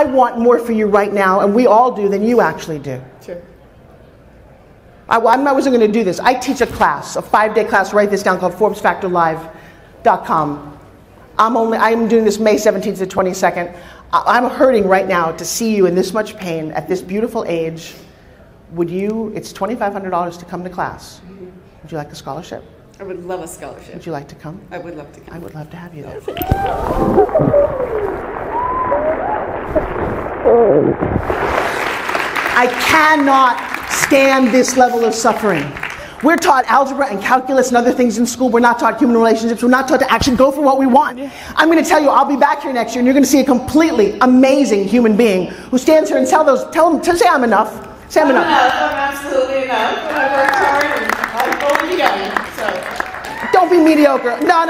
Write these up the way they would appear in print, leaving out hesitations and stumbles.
I want more for you right now, and we all do, than you actually do. Sure. I wasn't going to do this. I teach a class, a 5-day class, write this down, called ForbesFactorLive.com. I'm doing this May 17th to 22nd. I'm hurting right now to see you in this much pain at this beautiful age. It's $2,500 to come to class. Would you like a scholarship? I would love a scholarship. Would you like to come? I would love to come. I would love to have you there. I cannot stand this level of suffering. We're taught algebra and calculus and other things in school. We're not taught human relationships. We're not taught to actually go for what we want. I'm going to tell you, I'll be back here next year, and you're going to see a completely amazing human being who stands here and say I'm enough. Say I'm enough. I'm absolutely enough. I worked hard and I'm going together. So. Don't be mediocre. No,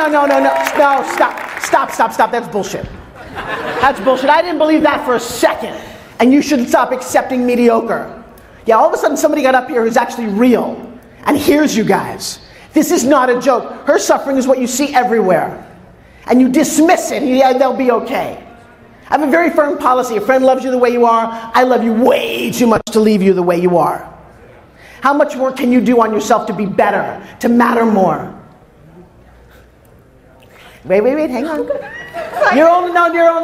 stop. That's bullshit. That's bullshit. I didn't believe that for a second. And you should stop accepting mediocre. Yeah, all of a sudden somebody got up here who's actually real. And here's you guys. This is not a joke. Her suffering is what you see everywhere. And you dismiss it. Yeah, they'll be okay. I have a very firm policy. A friend loves you the way you are. I love you way too much to leave you the way you are. How much work can you do on yourself to be better, to matter more? Wait, hang on. You're only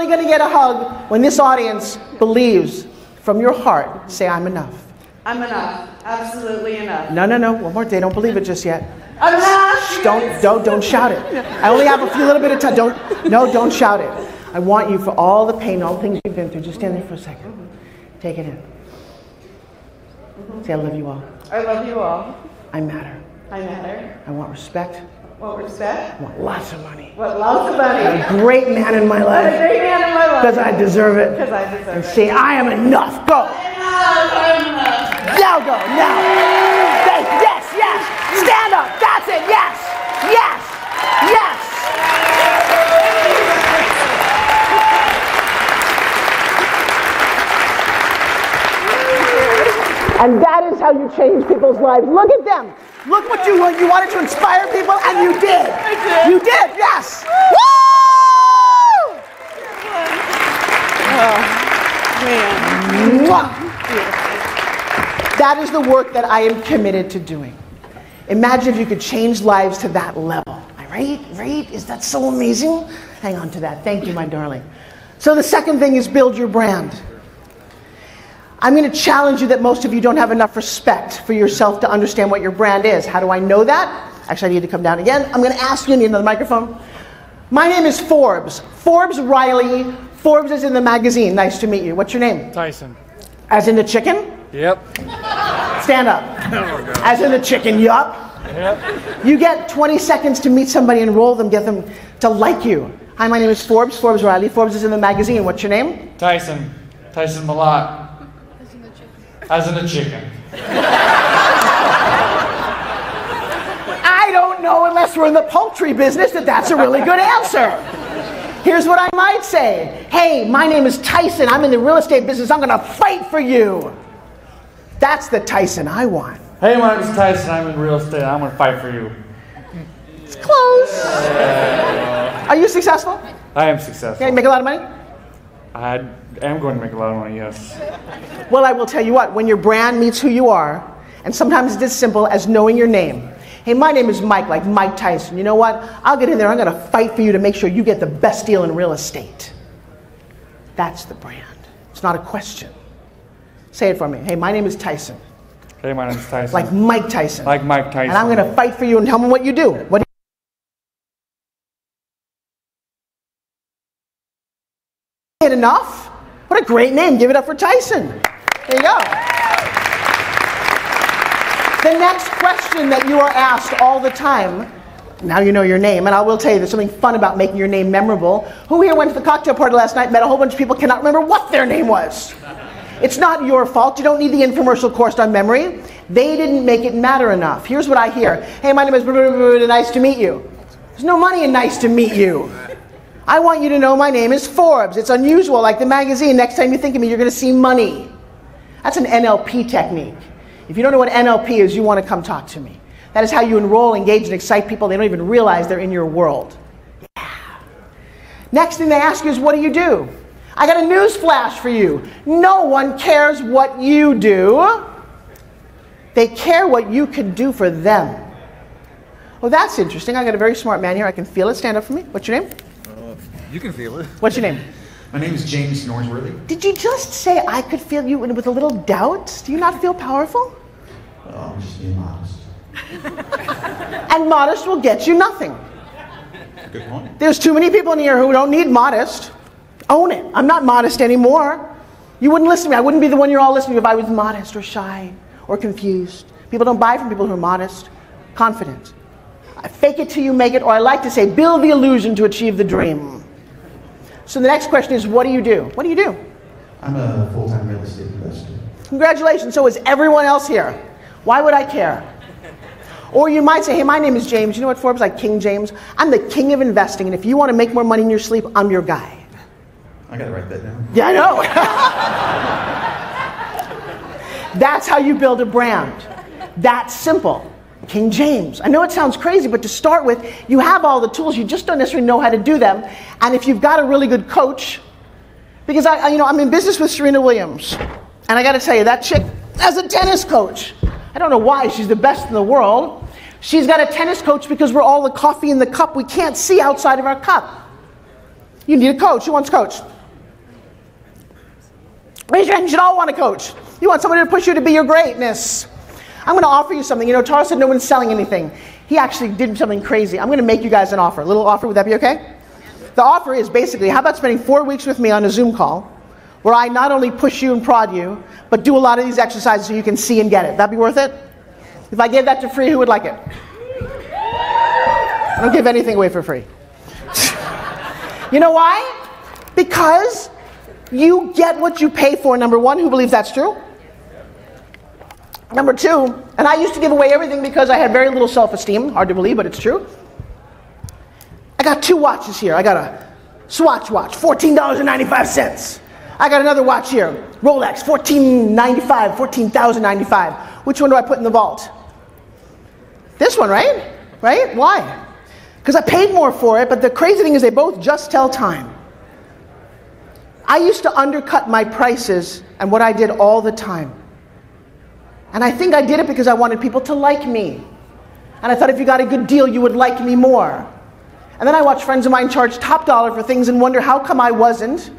going to get a hug when this audience believes from your heart, say, I'm enough. I'm enough. Absolutely enough. No. One more day. Don't believe it just yet. Enough. Don't shout it. I only have a little bit of time. Don't shout it. I want you, for all the pain, all the things you've been through, just stand there for a second. Take it in. Say, I love you all. I love you all. I matter. I matter. I want respect. Want respect? I want lots of money. Want lots of money. I'm a great man in my life. I'm a great man in my life. Because I deserve it. Because I deserve and it. say, I am enough. Go. I'm enough. Now go. Now. Yes. Stand up. That's it. Yes. And that is how you change people's lives. Look at them. Look what you wanted to inspire people, and you did. I did. You did, yes. Woo! Oh, man. Mwah. That is the work that I am committed to doing. Imagine if you could change lives to that level. Right? Is that so amazing? Hang on to that. Thank you, my darling. So the second thing is build your brand. I'm going to challenge you that most of you don't have enough respect for yourself to understand what your brand is. How do I know that? Actually, I need to come down again. I'm going to ask you, I need another microphone. My name is Forbes. Forbes Riley. Forbes is in the magazine. Nice to meet you. What's your name? Tyson. As in the chicken? Yep. Stand up. As in the chicken, yup. Yep. You get 20 seconds to meet somebody, enroll them, get them to like you. Hi, my name is Forbes Riley. Forbes is in the magazine. What's your name? Tyson Malott. As in the chicken. I don't know, unless we're in the poultry business, that's a really good answer. Here's what I might say. Hey, my name is Tyson. I'm in the real estate business. I'm going to fight for you. That's the Tyson I want. Hey, my name is Tyson. I'm in real estate. I'm going to fight for you. It's close. Are you successful? I am successful. Yeah, you make a lot of money? I am going to make a lot of money, yes. Well, I will tell you what, when your brand meets who you are, and sometimes it's as simple as knowing your name. Hey, my name is Mike, like Mike Tyson. You know what? I'll get in there. I'm going to fight for you to make sure you get the best deal in real estate. That's the brand. It's not a question. Say it for me. Hey, my name is Tyson. Hey, my name is Tyson. Like Mike Tyson. Like Mike Tyson. And I'm going to fight for you and tell me what you do. What do you enough? What a great name. Give it up for Tyson. There you go. The next question that you are asked all the time, now you know your name, and I will tell you there's something fun about making your name memorable. Who here went to the cocktail party last night, met a whole bunch of people, cannot remember what their name was? It's not your fault. You don't need the infomercial course on memory. They didn't make it matter enough. Here's what I hear. Hey, my name is nice to meet you. There's no money in nice to meet you. I want you to know my name is Forbes. It's unusual, like the magazine. Next time you think of me, you're going to see money. That's an NLP technique. If you don't know what NLP is, you want to come talk to me. That is how you enroll, engage, and excite people. They don't even realize they're in your world. Yeah. Next thing they ask you is, what do you do? I got a news flash for you. No one cares what you do. They care what you can do for them. Well, that's interesting. I got a very smart man here. I can feel it. Stand up for me. What's your name? You can feel it. What's your name? My name is James Norsworthy. Did you just say I could feel you with a little doubt? Do you not feel powerful? Well, I'm just being modest. And modest will get you nothing. Good point. There's too many people in here who don't need modest. Own it. I'm not modest anymore. You wouldn't listen to me. I wouldn't be the one you're all listening to if I was modest or shy or confused. People don't buy from people who are modest, confident. I fake it till you make it, or I like to say, build the illusion to achieve the dream. So the next question is, what do you do? What do you do? I'm a full-time real estate investor. Congratulations. So is everyone else here. Why would I care? Or you might say, hey, my name is James. You know what Forbes like King James? I'm the king of investing, and if you want to make more money in your sleep, I'm your guy. I gotta write that down. Yeah, I know. That's how you build a brand. That's simple. King James. I know it sounds crazy, but to start with, you have all the tools. You just don't necessarily know how to do them. And if you've got a really good coach, because I'm in business with Serena Williams, and I got to tell you, that chick has a tennis coach. I don't know why. She's the best in the world. She's got a tennis coach because we're all the coffee in the cup. We can't see outside of our cup. You need a coach. Who wants a coach? Raise your hand. You should all want a coach. You want somebody to push you to be your greatness. I'm going to offer you something. You know, Tarl said no one's selling anything. He actually did something crazy. I'm going to make you guys an offer. A little offer. Would that be okay? The offer is basically, how about spending 4 weeks with me on a Zoom call where I not only push you and prod you, but do a lot of these exercises so you can see and get it. That'd be worth it? If I gave that to free, who would like it? I don't give anything away for free. You know why? Because you get what you pay for, number one. Who believes that's true? Number two, and I used to give away everything because I had very little self-esteem. Hard to believe, but it's true. I got 2 watches here. I got a Swatch watch, $14.95. I got another watch here, Rolex, $14.95, $14,095. Which one do I put in the vault? This one, right? Right? Why? Because I paid more for it, but the crazy thing is they both just tell time. I used to undercut my prices and what I did all the time. And I think I did it because I wanted people to like me. And I thought if you got a good deal, you would like me more. And then I watched friends of mine charge top dollar for things and wonder how come I wasn't.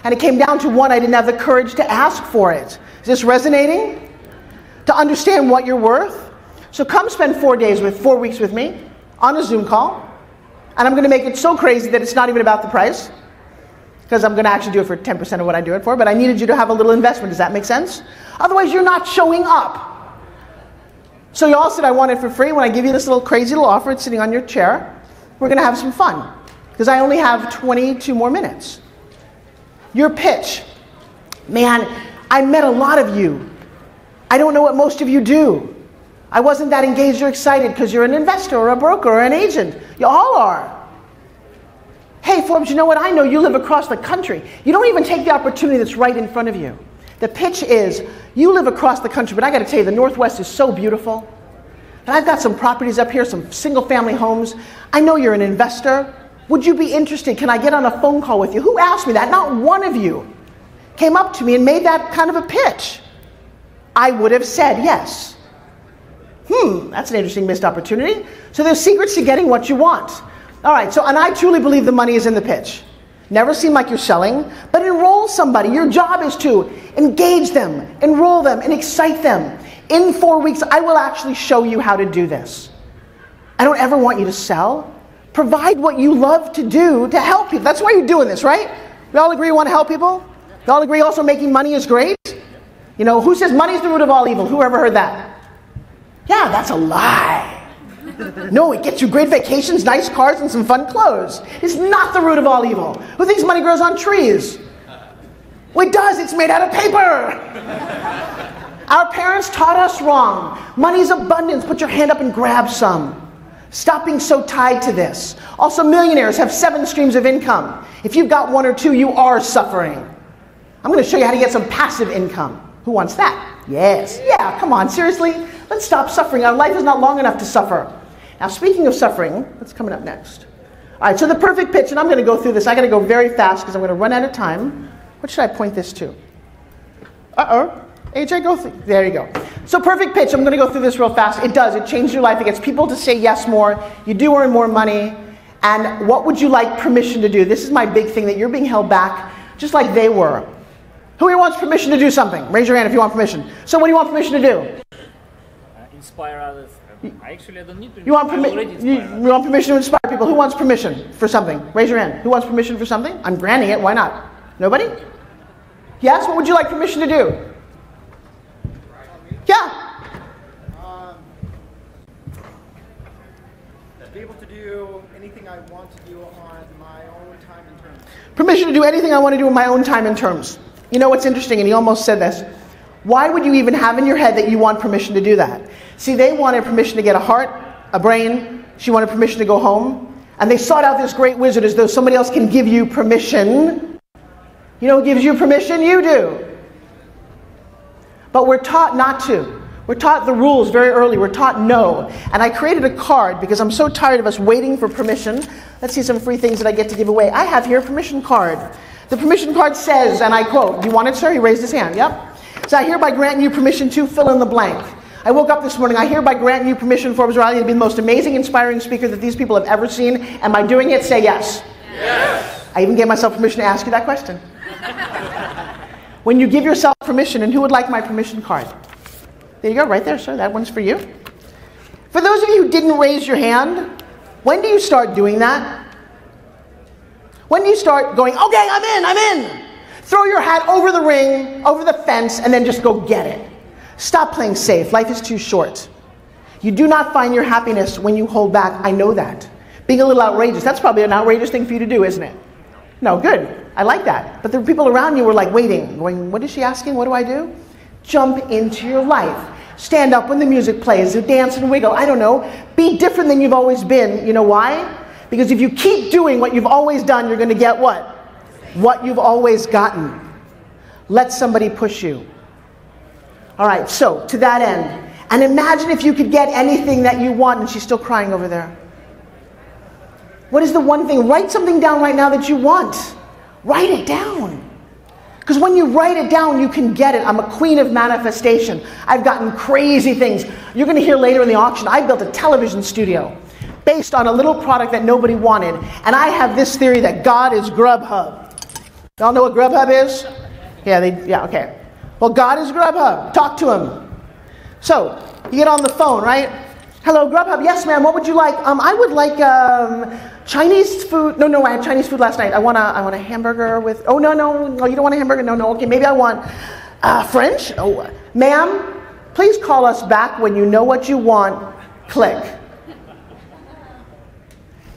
And it came down to one, I didn't have the courage to ask for it. Is this resonating? To understand what you're worth? So come spend 4 weeks with me on a Zoom call. And I'm going to make it so crazy that it's not even about the price. Because I'm going to actually do it for 10% of what I do it for. But I needed you to have a little investment. Does that make sense? Otherwise, you're not showing up. So you all said I want it for free. When I give you this little crazy little offer, it's sitting on your chair. We're going to have some fun. Because I only have 22 more minutes. Your pitch. Man, I met a lot of you. I don't know what most of you do. I wasn't that engaged or excited because you're an investor or a broker or an agent. You all are. Hey, Forbes, you know what? I know you live across the country. You don't even take the opportunity that's right in front of you. The pitch is, you live across the country, but I got to tell you, the Northwest is so beautiful. And I've got some properties up here, some single-family homes. I know you're an investor. Would you be interested? Can I get on a phone call with you? Who asked me that? Not one of you came up to me and made that kind of a pitch. I would have said yes. That's an interesting missed opportunity. So there's secrets to getting what you want. All right, and I truly believe the money is in the pitch. Never seem like you're selling, but enroll somebody. Your job is to engage them, enroll them, and excite them. In 4 weeks, I will actually show you how to do this. I don't ever want you to sell. Provide what you love to do to help people. That's why you're doing this, right? We all agree you want to help people? We all agree also making money is great? You know, who says money is the root of all evil? Who ever heard that? Yeah, that's a lie. No, it gets you great vacations, nice cars, and some fun clothes. It's not the root of all evil. Who thinks money grows on trees? Well, it does. It's made out of paper. Our parents taught us wrong. Money's abundance. Put your hand up and grab some. Stop being so tied to this. Also, millionaires have 7 streams of income. If you've got 1 or 2, you are suffering. I'm going to show you how to get some passive income. Who wants that? Yes. Yeah, come on, seriously? Let's stop suffering. Our life is not long enough to suffer. Now, speaking of suffering, what's coming up next? All right, so the perfect pitch, and I'm going to go through this. I got to go very fast because I'm going to run out of time. What should I point this to? AJ, go through. There you go. So perfect pitch. I'm going to go through this real fast. It does. It changes your life. It gets people to say yes more. You do earn more money. And what would you like permission to do? This is my big thing, that you're being held back just like they were. Who here wants permission to do something? Raise your hand if you want permission. So what do you want permission to do? Inspire others. I don't need to. You want permission to inspire people. Who wants permission for something? Raise your hand. Who wants permission for something? I'm granting it. Why not? Nobody? Yes? What would you like permission to do? Yeah. Be able to do anything I want to do on my own time and terms. Permission to do anything I want to do in my own time and terms. You know what's interesting, and he almost said this. Why would you even have in your head that you want permission to do that? See, they wanted permission to get a heart, a brain. She wanted permission to go home. And they sought out this great wizard as though somebody else can give you permission. You know who gives you permission? You do. But we're taught not to. We're taught the rules very early. We're taught no. And I created a card because I'm so tired of us waiting for permission. Let's see some free things that I get to give away. I have here a permission card. The permission card says, and I quote, do you want it, sir? He raised his hand. Yep. So I hereby grant you permission to fill in the blank. I woke up this morning. I hereby grant you permission, Forbes Riley, to be the most amazing, inspiring speaker that these people have ever seen. Am I doing it? Say yes. Yes. I even gave myself permission to ask you that question. When you give yourself permission, and who would like my permission card? There you go, right there, sir. That one's for you. For those of you who didn't raise your hand, when do you start doing that? When do you start going, okay, I'm in. Throw your hat over the ring, over the fence, and then just go get it. Stop playing safe. Life is too short. You do not find your happiness when you hold back. I know that. Being a little outrageous, that's probably an outrageous thing for you to do, isn't it? No, good. I like that. But the people around you were like waiting, going, what is she asking? What do I do? Jump into your life. Stand up when the music plays, dance and wiggle. I don't know. Be different than you've always been. You know why? Because if you keep doing what you've always done, you're going to get what? What you've always gotten. Let somebody push you. All right, so to that end, and imagine if you could get anything that you want, and she's still crying over there. What is the one thing? Write something down right now that you want. Write it down. Because when you write it down, you can get it. I'm a queen of manifestation. I've gotten crazy things. You're going to hear later in the auction, I built a television studio based on a little product that nobody wanted. And I have this theory that God is Grubhub. Y'all know what Grubhub is? Yeah, okay. Well, God is Grubhub. Talk to him. So, you get on the phone, right? Hello, Grubhub. Yes, ma'am. What would you like? I would like Chinese food. No, I had Chinese food last night. I want a hamburger with. Oh, no, you don't want a hamburger. No. Okay, maybe I want French. Oh, ma'am, please call us back when you know what you want. Click.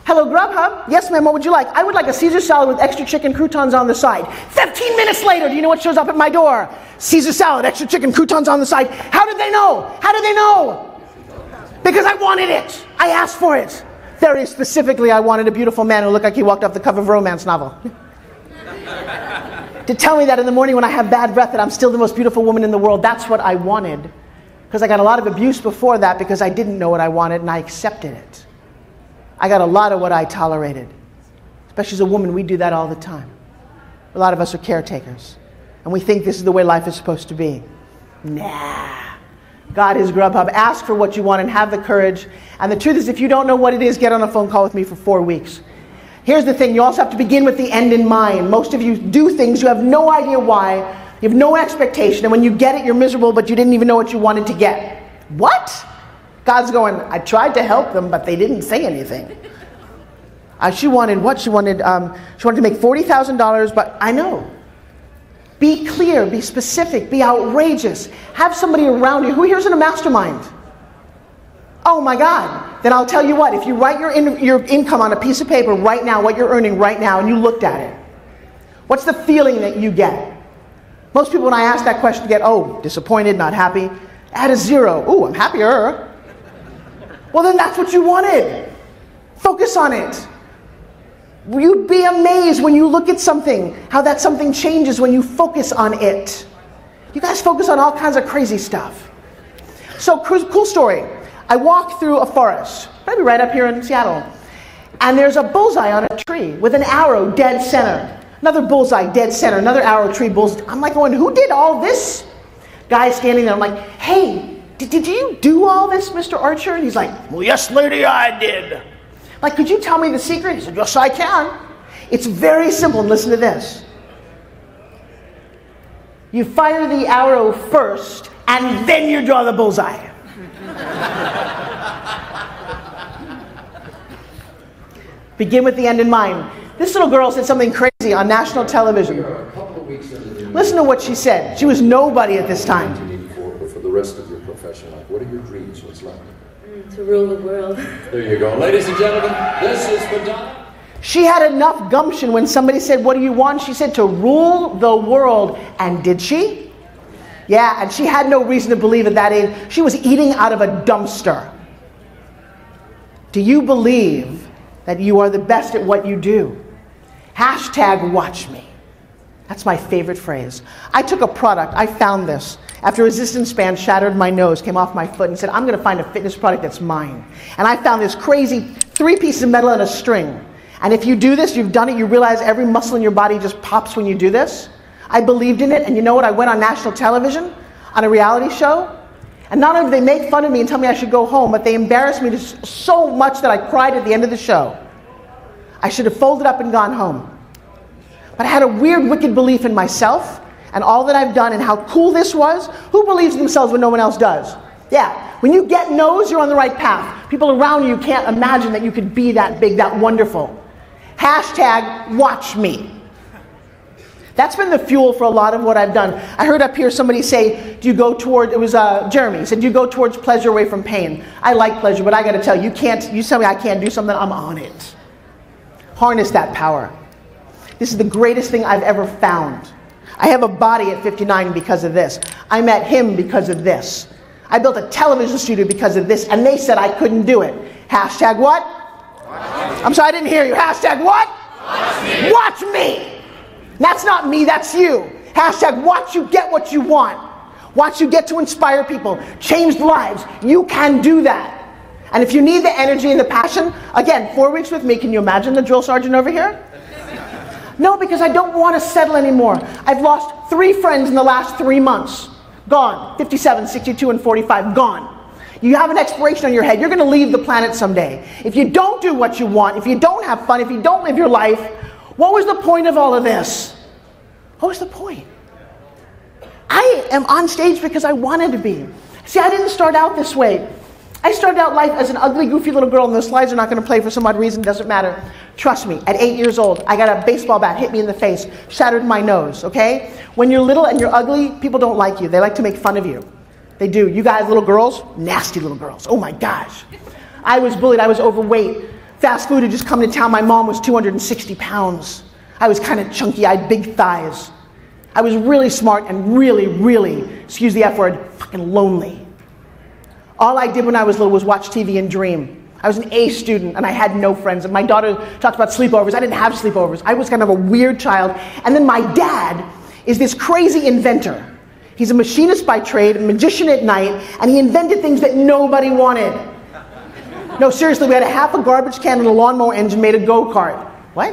Hello, Grubhub. Yes, ma'am. What would you like? I would like a Caesar salad with extra chicken croutons on the side. 15 minutes later, do you know what shows up at my door? Caesar salad, extra chicken croutons on the side. How did they know? Because I wanted it. I asked for it. Very specifically, I wanted a beautiful man who looked like he walked off the cover of a romance novel. To tell me that in the morning when I have bad breath that I'm still the most beautiful woman in the world, that's what I wanted. Because I got a lot of abuse before that because I didn't know what I wanted and I accepted it. I got a lot of what I tolerated. Especially as a woman, we do that all the time. A lot of us are caretakers. And we think this is the way life is supposed to be. Nah. God is Grubhub. Ask for what you want and have the courage. And the truth is, if you don't know what it is, get on a phone call with me for 4 weeks. Here's the thing. You also have to begin with the end in mind. Most of you do things you have no idea why. You have no expectation. And when you get it, you're miserable, but you didn't even know what you wanted to get. What? God's going, I tried to help them, but they didn't say anything. She wanted what? She wanted to make $40,000, but I know. Be clear, be specific, be outrageous. Have somebody around you. Who here's in a mastermind? Oh my God. Then I'll tell you what, if you write your income on a piece of paper right now, what you're earning right now, and you looked at it, what's the feeling that you get? Most people when I ask that question get, disappointed, not happy. Add a 0. I'm happier. Well, then that's what you wanted. Focus on it. You'd be amazed when you look at something, how that something changes when you focus on it. You guys focus on all kinds of crazy stuff. So, cool story. I walked through a forest, maybe right up here in Seattle, and there's a bullseye on a tree with an arrow dead center. Another bullseye, dead center. Another arrow, tree, bullseye. I'm like going, who did all this? Guy standing there, I'm like, hey, did you do all this, Mr. Archer? And he's like, well, yes, lady, I did. I'm like, could you tell me the secret? He said, yes, I can. It's very simple, and listen to this. You fire the arrow first, and then you draw the bullseye. Begin with the end in mind. This little girl said something crazy on national television. Listen to what she said. She was nobody at this time. For the rest of your profession, like, what are your dreams? What's like? To rule the world. There you go. Ladies and gentlemen, this is Madonna. She had enough gumption when somebody said, what do you want? She said, to rule the world. And did she? Yeah, and she had no reason to believe at that age. She was eating out of a dumpster. Do you believe that you are the best at what you do? Hashtag watch me. That's my favorite phrase. I took a product, I found this. After a resistance band shattered my nose, came off my foot, and said, I'm going to find a fitness product that's mine. And I found this crazy 3 pieces of metal and a string. And if you do this, you've done it, you realize every muscle in your body just pops when you do this. I believed in it, and you know what? I went on national television on a reality show. And not only did they make fun of me and tell me I should go home, but they embarrassed me so much that I cried at the end of the show. I should have folded up and gone home. But I had a weird, wicked belief in myself and all that I've done and how cool this was. Who believes in themselves when no one else does? Yeah, when you get no's, you're on the right path. People around you can't imagine that you could be that big, that wonderful. Hashtag watch me. That's been the fuel for a lot of what I've done. I heard up here somebody say, do you go toward, it was Jeremy, he said, do you go towards pleasure away from pain? I like pleasure, but I got to tell you, you tell me I can't do something, I'm on it. Harness that power. This is the greatest thing I've ever found. I have a body at 59 because of this. I met him because of this. I built a television studio because of this, and they said I couldn't do it. Hashtag what? I'm sorry, I didn't hear you. Hashtag what? Watch me. That's not me, that's you. Hashtag watch you get what you want. Watch you get to inspire people, change lives. You can do that. And if you need the energy and the passion, again, 4 weeks with me, can you imagine the drill sergeant over here? No, because I don't want to settle anymore. I've lost 3 friends in the last 3 months. Gone. 57, 62, and 45. Gone. You have an expiration on your head. You're going to leave the planet someday. If you don't do what you want, if you don't have fun, if you don't live your life, what was the point of all of this? What was the point? I am on stage because I wanted to be. See, I didn't start out this way. I started out life as an ugly, goofy little girl, and those slides are not going to play for some odd reason. Doesn't matter. Trust me, at 8 years old, I got a baseball bat, hit me in the face, shattered my nose, okay? When you're little and you're ugly, people don't like you. They like to make fun of you. They do. You guys, little girls, nasty little girls. Oh my gosh. I was bullied. I was overweight. Fast food had just come to town. My mom was 260 pounds. I was kind of chunky. I had big thighs. I was really smart and really, really, excuse the F word, fucking lonely. All I did when I was little was watch TV and dream. I was an A student and I had no friends. And my daughter talked about sleepovers. I didn't have sleepovers. I was kind of a weird child. And then my dad is this crazy inventor. He's a machinist by trade, a magician at night, and he invented things that nobody wanted. No, seriously, we had a half a garbage can and a lawnmower engine made a go-kart. What?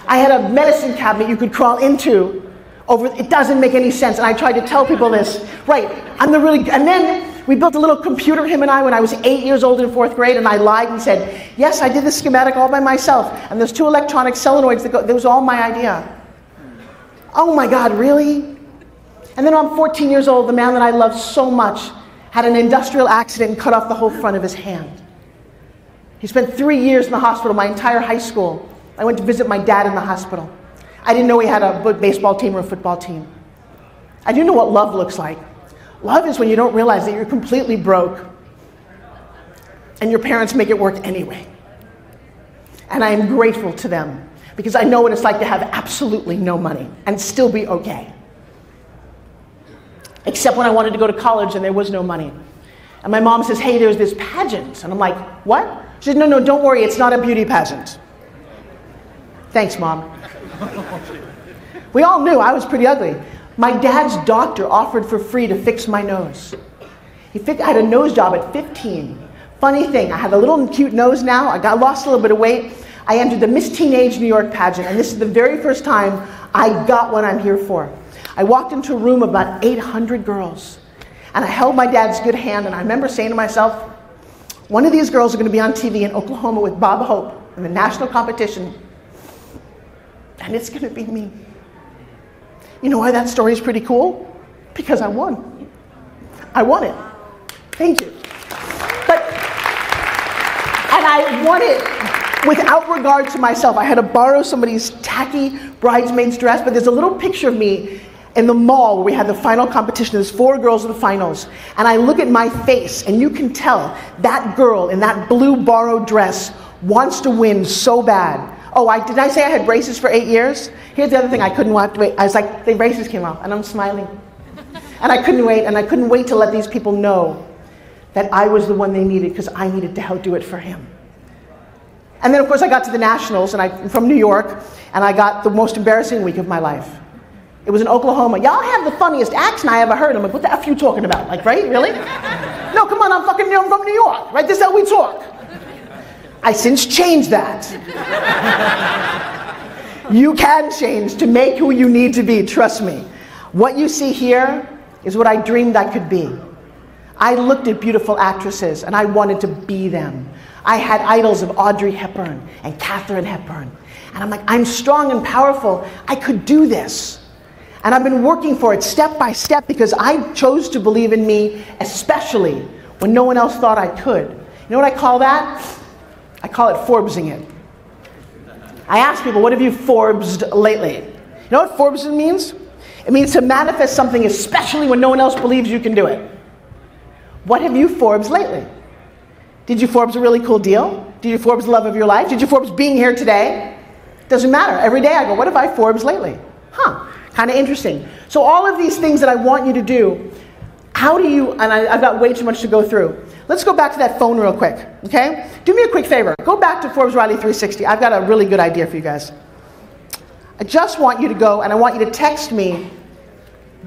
I had a medicine cabinet you could crawl into. It doesn't make any sense. And I tried to tell people this. Right, and then we built a little computer, him and I, when I was 8 years old in 4th grade, and I lied and said, yes, I did the schematic all by myself. And there's 2 electronic solenoids that was all my idea. Oh my God, really? And then when I'm 14 years old, the man that I loved so much had an industrial accident and cut off the whole front of his hand. He spent 3 years in the hospital, my entire high school. I went to visit my dad in the hospital. I didn't know he had a baseball team or a football team. I didn't know what love looks like. Love is when you don't realize that you're completely broke and your parents make it work anyway. And I am grateful to them because I know what it's like to have absolutely no money and still be okay. Except when I wanted to go to college and there was no money. And my mom says, hey, there's this pageant. And I'm like, what? She said, no, don't worry, it's not a beauty pageant. Thanks, Mom. We all knew I was pretty ugly. My dad's doctor offered for free to fix my nose. I had a nose job at 15. Funny thing, I have a little cute nose now. I lost a little bit of weight. I entered the Miss Teenage New York pageant, and this is the very first time I got what I'm here for. I walked into a room of about 800 girls, and I held my dad's good hand, and I remember saying to myself, one of these girls are going to be on TV in Oklahoma with Bob Hope in the national competition, and it's going to be me. You know why that story is pretty cool? Because I won. I won it. Thank you. And I won it without regard to myself. I had to borrow somebody's tacky bridesmaid's dress, but there's a little picture of me in the mall where we had the final competition. There's 4 girls in the finals. And I look at my face, and you can tell that girl in that blue borrowed dress wants to win so bad. Oh, did I say I had braces for 8 years? Here's the other thing, I couldn't wait. I was like, the braces came off, and I'm smiling. And I couldn't wait to let these people know that I was the one they needed, because I needed to help do it for him. And then, of course, I got to the Nationals, and I'm from New York, and I got the most embarrassing week of my life. It was in Oklahoma. Y'all have the funniest accent I ever heard. I'm like, what the F are you talking about? Like, right? Really? No, come on, I'm from New York, right? This is how we talk. I since changed that. You can change to make who you need to be, trust me. What you see here is what I dreamed I could be. I looked at beautiful actresses, and I wanted to be them. I had idols of Audrey Hepburn and Katharine Hepburn. And I'm like, I'm strong and powerful. I could do this. And I've been working for it step by step because I chose to believe in me, especially when no one else thought I could. You know what I call that? I call it Forbesing it. I ask people, what have you Forbesed lately? You know what Forbes means? It means to manifest something, especially when no one else believes you can do it. What have you Forbes lately? Did you Forbes a really cool deal? Did you Forbes the love of your life? Did you Forbes being here today? Doesn't matter. Every day I go, what have I Forbes lately? Kind of interesting. So all of these things that I want you to do, how do you, and I've got way too much to go through. Let's go back to that phone real quick, okay? Do me a quick favor. Go back to Forbes Riley 360. I've got a really good idea for you guys. I just want you to go, and I want you to text me.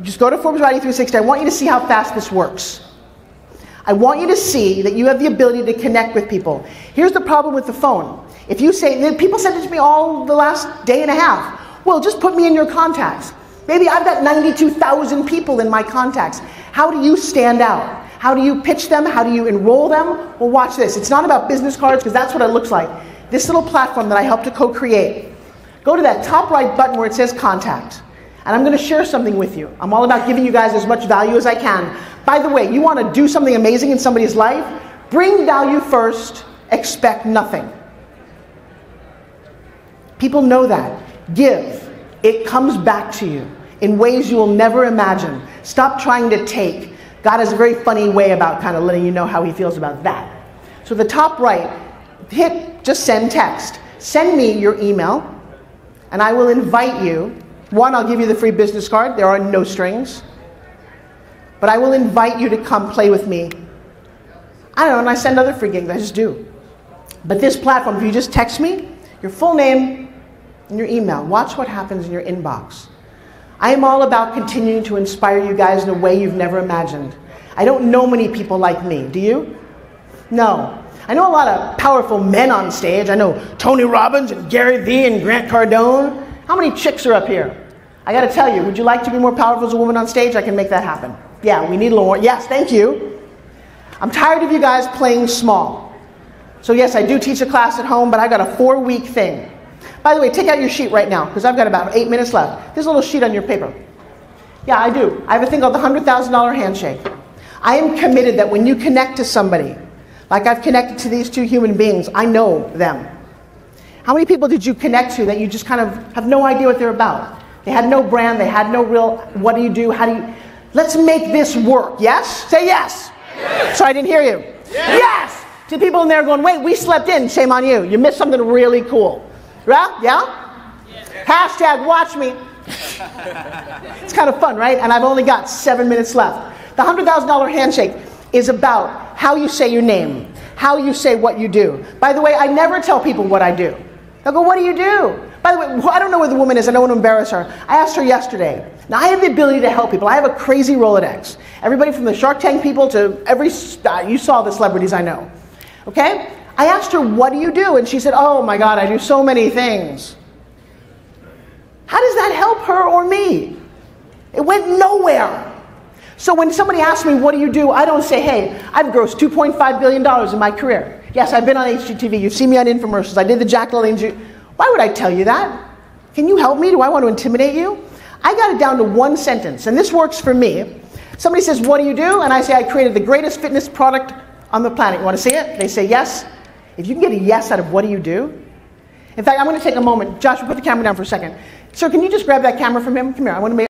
Just go to Forbes Riley 360. I want you to see how fast this works. I want you to see that you have the ability to connect with people. Here's the problem with the phone. If you say, people sent it to me all the last day and a half. Well, just put me in your contacts. Maybe I've got 92,000 people in my contacts. How do you stand out? How do you pitch them? How do you enroll them? Well, watch this. It's not about business cards, because that's what it looks like. This little platform that I helped to co-create. Go to that top right button where it says contact. And I'm going to share something with you. I'm all about giving you guys as much value as I can. By the way, you want to do something amazing in somebody's life? Bring value first, expect nothing. People know that. Give. It comes back to you in ways you will never imagine. Stop trying to take. God has a very funny way about kind of letting you know how he feels about that. So the top right, hit just send text. Send me your email, and I will invite you. One, I'll give you the free business card. There are no strings. But I will invite you to come play with me. I don't know, and I send other free gigs. I just do. But this platform, if you just text me, your full name and your email, watch what happens in your inbox. I am all about continuing to inspire you guys in a way you've never imagined. I don't know many people like me. Do you? No. I know a lot of powerful men on stage. I know Tony Robbins and Gary Vee and Grant Cardone. How many chicks are up here? I got to tell you, would you like to be more powerful as a woman on stage? I can make that happen. Yeah, we need a little more. Yes, thank you. I'm tired of you guys playing small. So yes, I do teach a class at home, but I got a 4-week thing. By the way, take out your sheet right now, because I've got about 8 minutes left. There's a little sheet on your paper. Yeah, I do. I have a thing called the $100,000 handshake. I am committed that when you connect to somebody, like I've connected to these 2 human beings, I know them. How many people did you connect to that you just kind of have no idea what they're about? They had no brand, they had no real, what do you do, how do you, let's make this work, yes? Say yes. Yes. Sorry, I didn't hear you. Yes. Yes. To people in there going, wait, we slept in, shame on you. You missed something really cool. Yeah? Yeah? Yes. Hashtag watch me. It's kind of fun, right? And I've only got 7 minutes left. The $100,000 handshake is about how you say your name, how you say what you do. By the way, I never tell people what I do. They'll go, what do you do? By the way, I don't know where the woman is. I don't want to embarrass her. I asked her yesterday. Now, I have the ability to help people. I have a crazy Rolodex. Everybody from the Shark Tank people to every, you saw the celebrities I know. Okay? I asked her, what do you do? And she said, oh my God, I do so many things. How does that help her or me? It went nowhere. So when somebody asks me, what do you do? I don't say, hey, I've grossed $2.5 billion in my career. Yes, I've been on HGTV. You've seen me on infomercials. I did the Jack LaLanne. Why would I tell you that? Can you help me? Do I want to intimidate you? I got it down to one sentence, and this works for me. Somebody says, what do you do? And I say, I created the greatest fitness product on the planet. You want to see it? They say yes. If you can get a yes out of what do you do? In fact, I'm going to take a moment. Joshua, put the camera down for a second. Sir, can you just grab that camera from him? Come here. I want to make